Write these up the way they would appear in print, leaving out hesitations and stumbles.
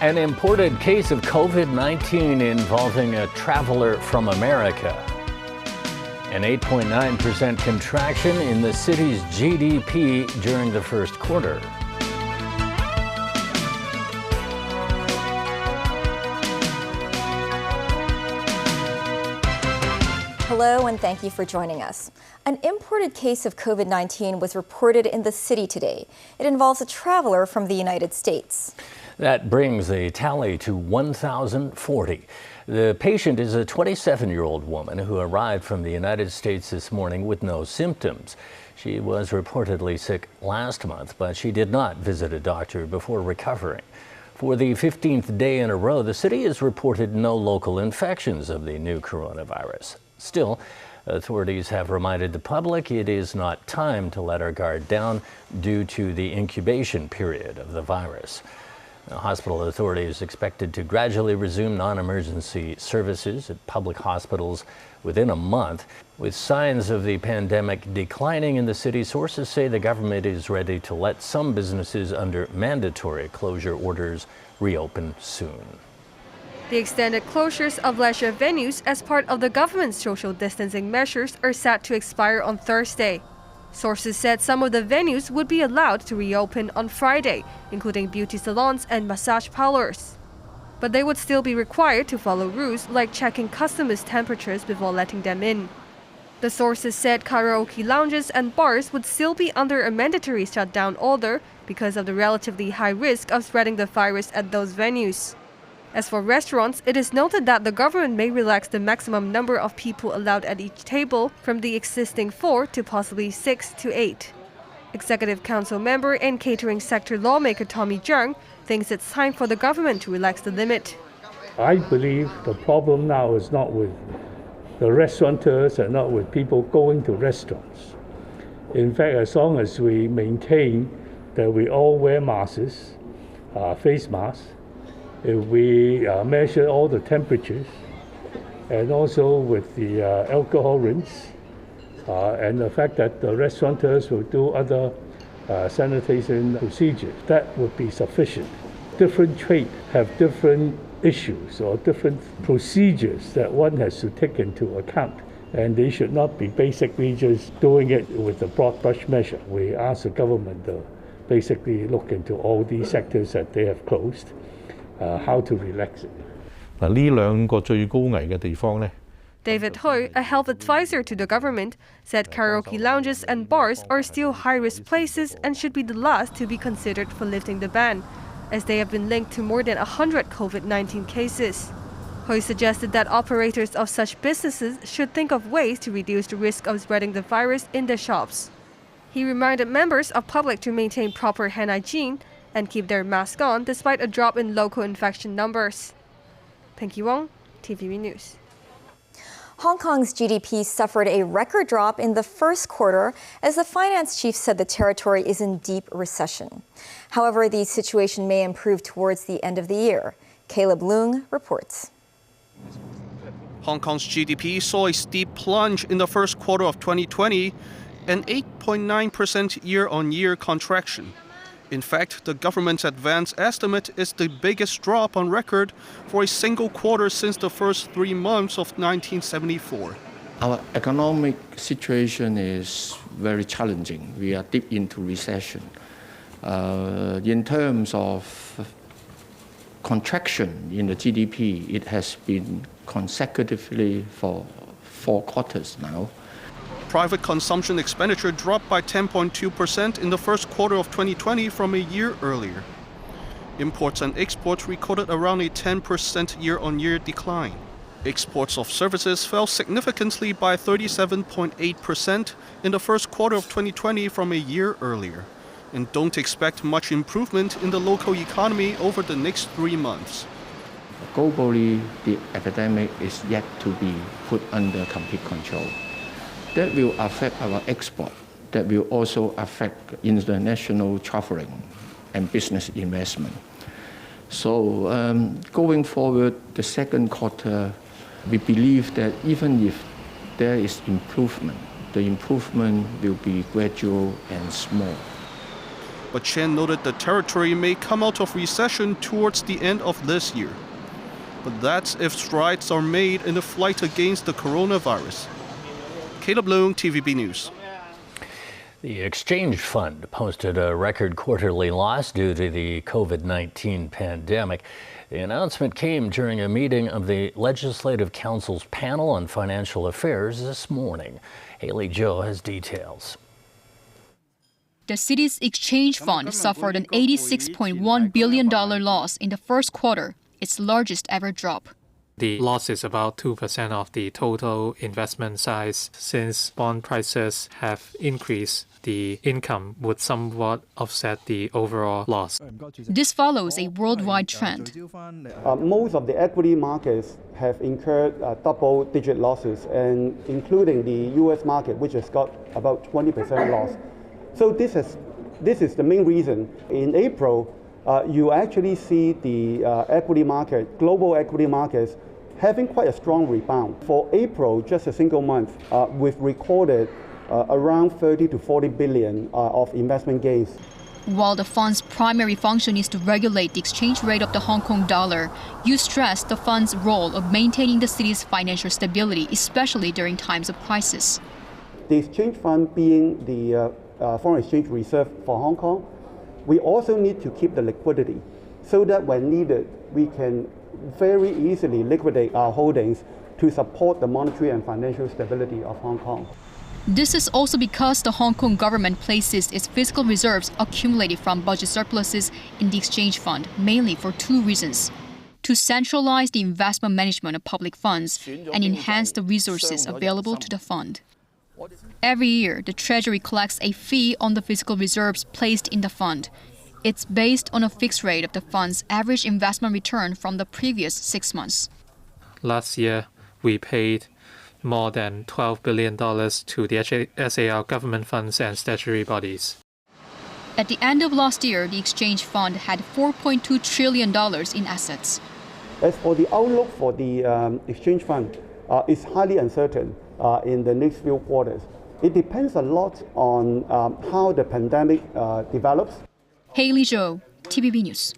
An imported case of COVID-19 involving a traveler from America. An 8.9% contraction in the city's GDP during the first quarter. Hello and thank you for joining us. An imported case of COVID-19 was reported in the city today. It involves a traveler from the United States. That brings the tally to 1,040. The patient is a 27-year-old woman who arrived from the United States this morning with no symptoms. She was reportedly sick last month, but she did not visit a doctor before recovering. For the 15th day in a row, the city has reported no local infections of the new coronavirus. Still, authorities have reminded the public it is not time to let our guard down due to the incubation period of the virus. Now, hospital authorities expected to gradually resume non-emergency services at public hospitals within a month. With signs of the pandemic declining in the city, sources say the government is ready to let some businesses under mandatory closure orders reopen soon. The extended closures of leisure venues as part of the government's social distancing measures are set to expire on Thursday. Sources said some of the venues would be allowed to reopen on Friday, including beauty salons and massage parlors. But they would still be required to follow rules like checking customers' temperatures before letting them in. The sources said karaoke lounges and bars would still be under a mandatory shutdown order because of the relatively high risk of spreading the virus at those venues. As for restaurants, it is noted that the government may relax the maximum number of people allowed at each table from the existing 4 to possibly 6 to 8. Executive Council member and catering sector lawmaker Tommy Jung thinks it's time for the government to relax the limit. I believe the problem now is not with the restaurateurs and not with people going to restaurants. In fact, as long as we maintain that we all wear masks, face masks, if we measure all the temperatures, and also with the alcohol rinse, and the fact that the restaurateurs will do other sanitation procedures, that would be sufficient. Different trades have different issues or different procedures that one has to take into account, and they should not be basically just doing it with a broad brush measure. We ask the government to basically look into all these sectors that they have closed. How to relax it. David Hui, a health advisor to the government, said karaoke lounges and bars are still high-risk places and should be the last to be considered for lifting the ban, as they have been linked to more than 100 COVID-19 cases. Hui suggested that operators of such businesses should think of ways to reduce the risk of spreading the virus in their shops. He reminded members of public to maintain proper hand hygiene and keep their mask on despite a drop in local infection numbers. Peng Ki-wong, TVB News. Hong Kong's GDP suffered a record drop in the first quarter as the finance chief said the territory is in deep recession. However, the situation may improve towards the end of the year. Caleb Leung reports. Hong Kong's GDP saw a steep plunge in the first quarter of 2020, an 8.9% year-on-year contraction. In fact, the government's advance estimate is the biggest drop on record for a single quarter since the first 3 months of 1974. Our economic situation is very challenging. We are deep into recession. In terms of contraction in the GDP, it has been consecutively for 4 quarters now. Private consumption expenditure dropped by 10.2% in the first quarter of 2020 from a year earlier. Imports and exports recorded around a 10% year-on-year decline. Exports of services fell significantly by 37.8% in the first quarter of 2020 from a year earlier, and don't expect much improvement in the local economy over the next 3 months. Globally, the epidemic is yet to be put under complete control. That will affect our export. That will also affect international traveling and business investment. So going forward, the second quarter, we believe that even if there is improvement, the improvement will be gradual and small. But Chen noted the territory may come out of recession towards the end of this year. But that's if strides are made in the fight against the coronavirus. Caleb Leung, TVB News. The Exchange Fund posted a record quarterly loss due to the COVID-19 pandemic. The announcement came during a meeting of the Legislative Council's panel on financial affairs this morning. Haley Zhou has details. The city's exchange fund suffered an $86.1 billion loss in the first quarter, its largest ever drop. The loss is about 2% of the total investment size. Since bond prices have increased, the income would somewhat offset the overall loss. This follows a worldwide trend. Most of the equity markets have incurred double-digit losses, and including the U.S. market, which has got about 20% loss. So this is the main reason. In April, you actually see the equity market, global equity markets, having quite a strong rebound. For April, just a single month, we've recorded around 30 to 40 billion of investment gains. While the fund's primary function is to regulate the exchange rate of the Hong Kong dollar, you stress the fund's role of maintaining the city's financial stability, especially during times of crisis. The exchange fund being the foreign exchange reserve for Hong Kong, we also need to keep the liquidity so that when needed, we can very easily liquidate our holdings to support the monetary and financial stability of Hong Kong. This is also because the Hong Kong government places its fiscal reserves accumulated from budget surpluses in the exchange fund, mainly for two reasons: to centralize the investment management of public funds and enhance the resources available to the fund. Every year, the Treasury collects a fee on the fiscal reserves placed in the fund. It's based on a fixed rate of the fund's average investment return from the previous 6 months. Last year, we paid more than $12 billion to the SAR government funds and statutory bodies. At the end of last year, the exchange fund had $4.2 trillion in assets. As for the outlook for the exchange fund, it's highly uncertain in the next few quarters. It depends a lot on how the pandemic develops. Haley Zhou, TVB News.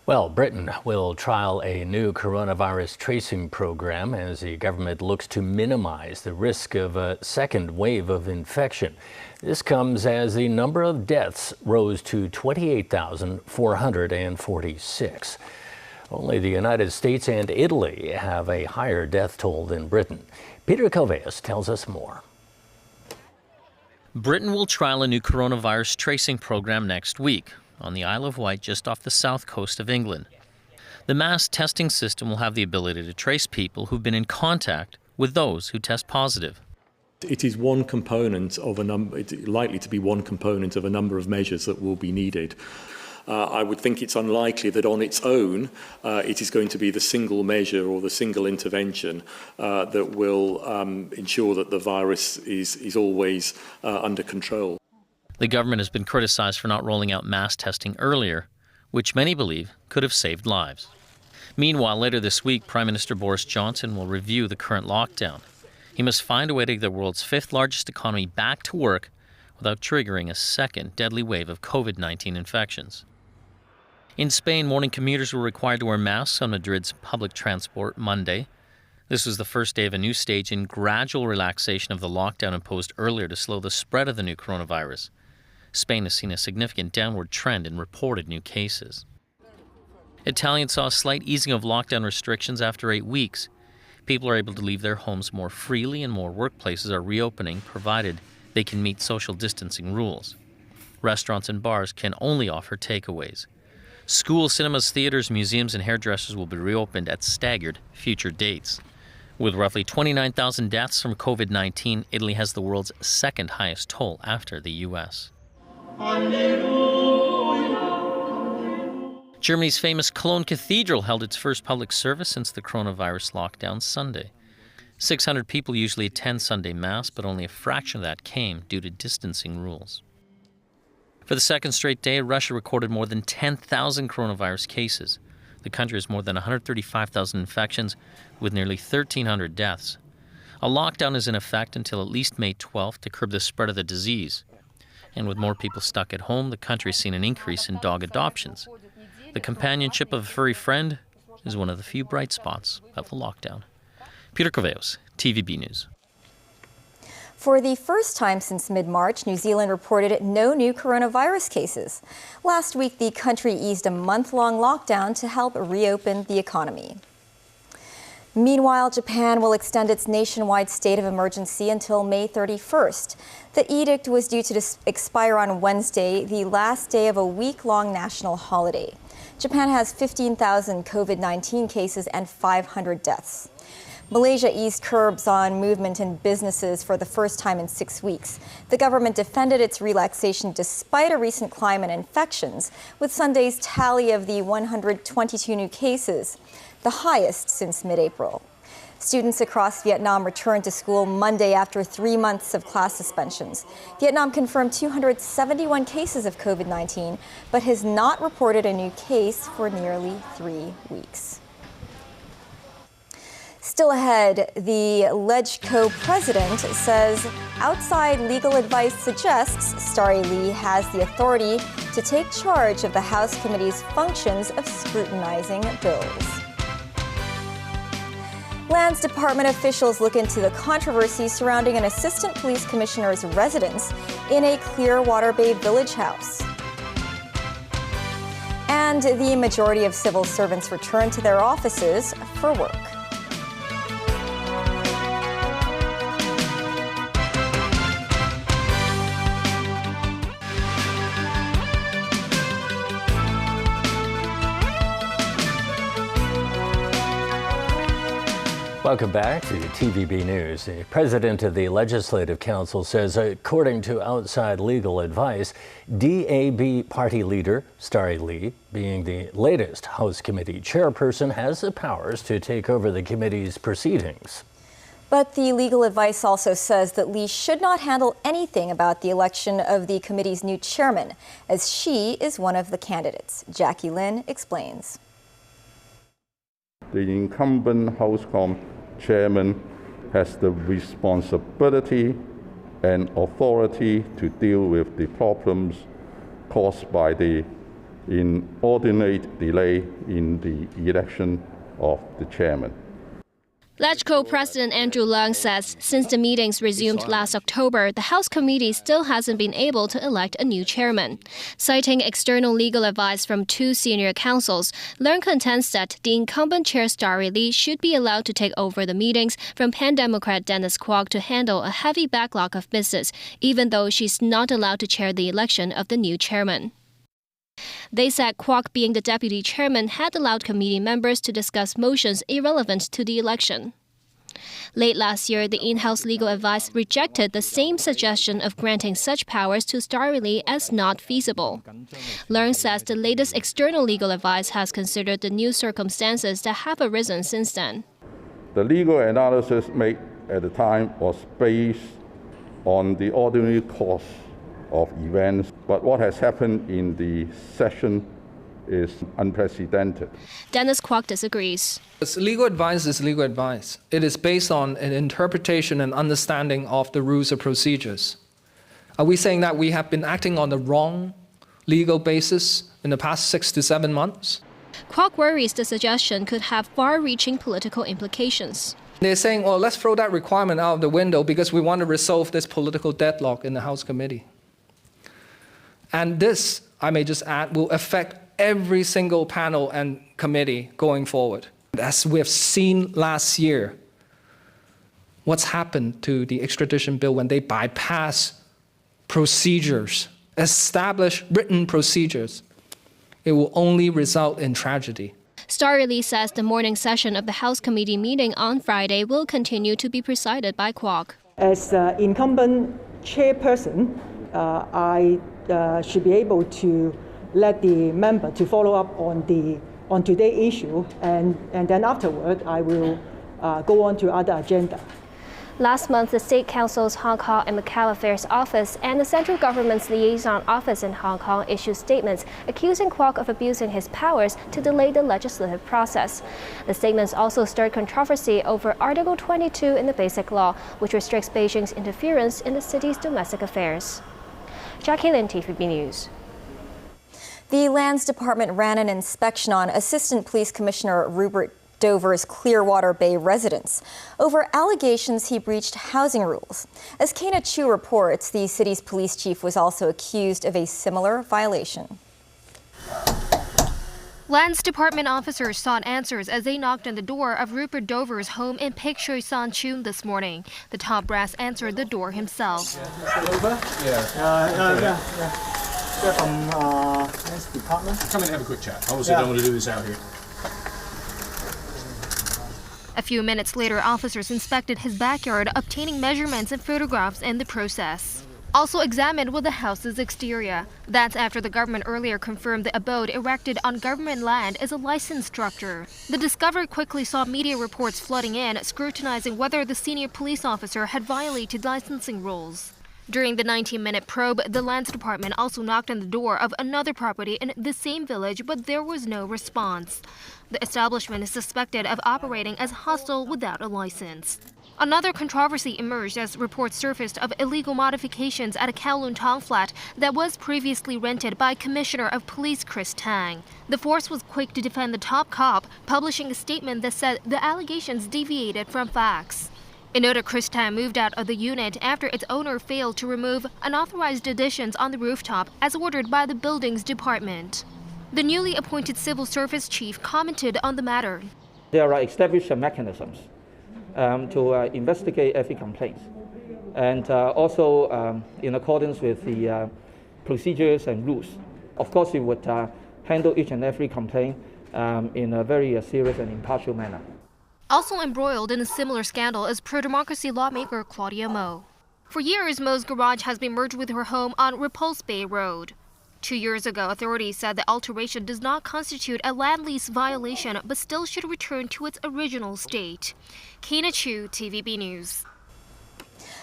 Well, Britain will trial a new coronavirus tracing program as the government looks to minimize the risk of a second wave of infection. This comes as the number of deaths rose to 28,446. Only the United States and Italy have a higher death toll than Britain. Peter Koveas tells us more. Britain will trial a new coronavirus tracing program next week on the Isle of Wight just off the south coast of England. The mass testing system will have the ability to trace people who've been in contact with those who test positive. It is one component of a number. It's likely to be one component of a number of measures that will be needed. I would think it's unlikely that on its own it is going to be the single measure or the single intervention that will ensure that the virus is always under control. The government has been criticized for not rolling out mass testing earlier, which many believe could have saved lives. Meanwhile, later this week, Prime Minister Boris Johnson will review the current lockdown. He must find a way to get the world's fifth largest economy back to work without triggering a second deadly wave of COVID-19 infections. In Spain, morning commuters were required to wear masks on Madrid's public transport Monday. This was the first day of a new stage in gradual relaxation of the lockdown imposed earlier to slow the spread of the new coronavirus. Spain has seen a significant downward trend in reported new cases. Italians saw a slight easing of lockdown restrictions after 8 weeks. People are able to leave their homes more freely and more workplaces are reopening, provided they can meet social distancing rules. Restaurants and bars can only offer takeaways. Schools, cinemas, theaters, museums, and hairdressers will be reopened at staggered future dates. With roughly 29,000 deaths from COVID-19, Italy has the world's second highest toll after the U.S. Germany's famous Cologne Cathedral held its first public service since the coronavirus lockdown Sunday. 600 people usually attend Sunday Mass, but only a fraction of that came due to distancing rules. For the second straight day, Russia recorded more than 10,000 coronavirus cases. The country has more than 135,000 infections with nearly 1,300 deaths. A lockdown is in effect until at least May 12th to curb the spread of the disease. And with more people stuck at home, the country's seen an increase in dog adoptions. The companionship of a furry friend is one of the few bright spots of the lockdown. Peter Corveos, TVB News. For the first time since mid-March, New Zealand reported no new coronavirus cases. Last week, the country eased a month-long lockdown to help reopen the economy. Meanwhile, Japan will extend its nationwide state of emergency until May 31st. The edict was due to expire on Wednesday, the last day of a week-long national holiday. Japan has 15,000 COVID-19 cases and 500 deaths. Malaysia eased curbs on movement in businesses for the first time in 6 weeks. The government defended its relaxation despite a recent climb in infections, with Sunday's tally of the 122 new cases, the highest since mid-April. Students across Vietnam returned to school Monday after 3 months of class suspensions. Vietnam confirmed 271 cases of COVID-19, but has not reported a new case for nearly 3 weeks. Still ahead, the LegCo president says outside legal advice suggests Starry Lee has the authority to take charge of the House Committee's functions of scrutinizing bills. Lands Department officials look into the controversy surrounding an assistant police commissioner's residence in a Clearwater Bay village house. And the majority of civil servants return to their offices for work. Welcome back to TVB News. The president of the Legislative Council says, according to outside legal advice, DAB party leader Starry Lee, being the latest House Committee chairperson, has the powers to take over the committee's proceedings. But the legal advice also says that Lee should not handle anything about the election of the committee's new chairman, as she is one of the candidates. Jackie Lin explains. The incumbent House chairman has the responsibility and authority to deal with the problems caused by the inordinate delay in the election of the chairman. LegCo President Andrew Leung says since the meetings resumed last October, the House Committee still hasn't been able to elect a new chairman. Citing external legal advice from 2 senior counsels, Leung contends that the incumbent chair Starry Lee should be allowed to take over the meetings from Pan-Democrat Dennis Kwok to handle a heavy backlog of business, even though she's not allowed to chair the election of the new chairman. They said Kwok, being the deputy chairman, had allowed committee members to discuss motions irrelevant to the election. Late last year, the in-house legal advice rejected the same suggestion of granting such powers to Starry Lee as not feasible. Leung says the latest external legal advice has considered the new circumstances that have arisen since then. The legal analysis made at the time was based on the ordinary course of events, but what has happened in the session is unprecedented. Dennis Kwok disagrees. Legal advice is legal advice. It is based on an interpretation and understanding of the rules of procedures. Are we saying that we have been acting on the wrong legal basis in the past 6 to 7 months? Kwok worries the suggestion could have far-reaching political implications. They're saying, well, let's throw that requirement out of the window because we want to resolve this political deadlock in the House Committee. And this, I may just add, will affect every single panel and committee going forward. As we have seen last year, what's happened to the extradition bill when they bypass procedures, established written procedures, it will only result in tragedy. Starry Lee says the morning session of the House Committee meeting on Friday will continue to be presided by Kwok. As incumbent chairperson, I should be able to let the member to follow up on today's issue, and then afterward I will go on to other agenda. Last month, the State Council's Hong Kong and Macau Affairs Office and the central government's liaison office in Hong Kong issued statements accusing Kwok of abusing his powers to delay the legislative process. The statements also stirred controversy over Article 22 in the Basic Law, which restricts Beijing's interference in the city's domestic affairs. Jackie Lin, TVB News. The Lands Department ran an inspection on Assistant Police Commissioner Rupert Dover's Clearwater Bay residence over allegations he breached housing rules. As Kana Chu reports, the city's police chief was also accused of a similar violation. Lands Department officers sought answers as they knocked on the door of Rupert Dover's home in Pek Shui San Chun this morning. The top brass answered the door himself. They're from Lands Department. Come in and have a quick chat. Obviously, don't want to do this out here. A few minutes later, officers inspected his backyard, obtaining measurements and photographs in the process. Also examined was the house's exterior. That's after the government earlier confirmed the abode erected on government land is a licensed structure. The discovery quickly saw media reports flooding in, scrutinizing whether the senior police officer had violated licensing rules. During the 19-minute probe, the Lands Department also knocked on the door of another property in the same village, but there was no response. The establishment is suspected of operating as hostel without a license. Another controversy emerged as reports surfaced of illegal modifications at a Kowloon Tong flat that was previously rented by Commissioner of Police Chris Tang. The force was quick to defend the top cop, publishing a statement that said the allegations deviated from facts. In order, Chris Tang moved out of the unit after its owner failed to remove unauthorized additions on the rooftop as ordered by the building's department. The newly appointed civil service chief commented on the matter. There are established mechanisms to investigate every complaint, and also in accordance with the procedures and rules. Of course, we would handle each and every complaint in a very serious and impartial manner. Also embroiled in a similar scandal is pro-democracy lawmaker Claudia Mo. For years, Mo's garage has been merged with her home on Repulse Bay Road. 2 years ago, authorities said the alteration does not constitute a land lease violation, but still should return to its original state. Kana Chu, TVB News.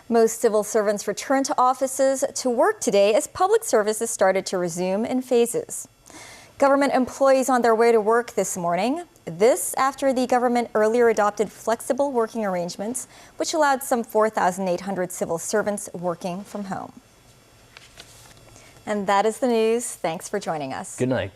Most civil servants returned to offices to work today as public services started to resume in phases. Government employees on their way to work this morning. This after the government earlier adopted flexible working arrangements, which allowed some 4,800 civil servants working from home. And that is the news. Thanks for joining us. Good night.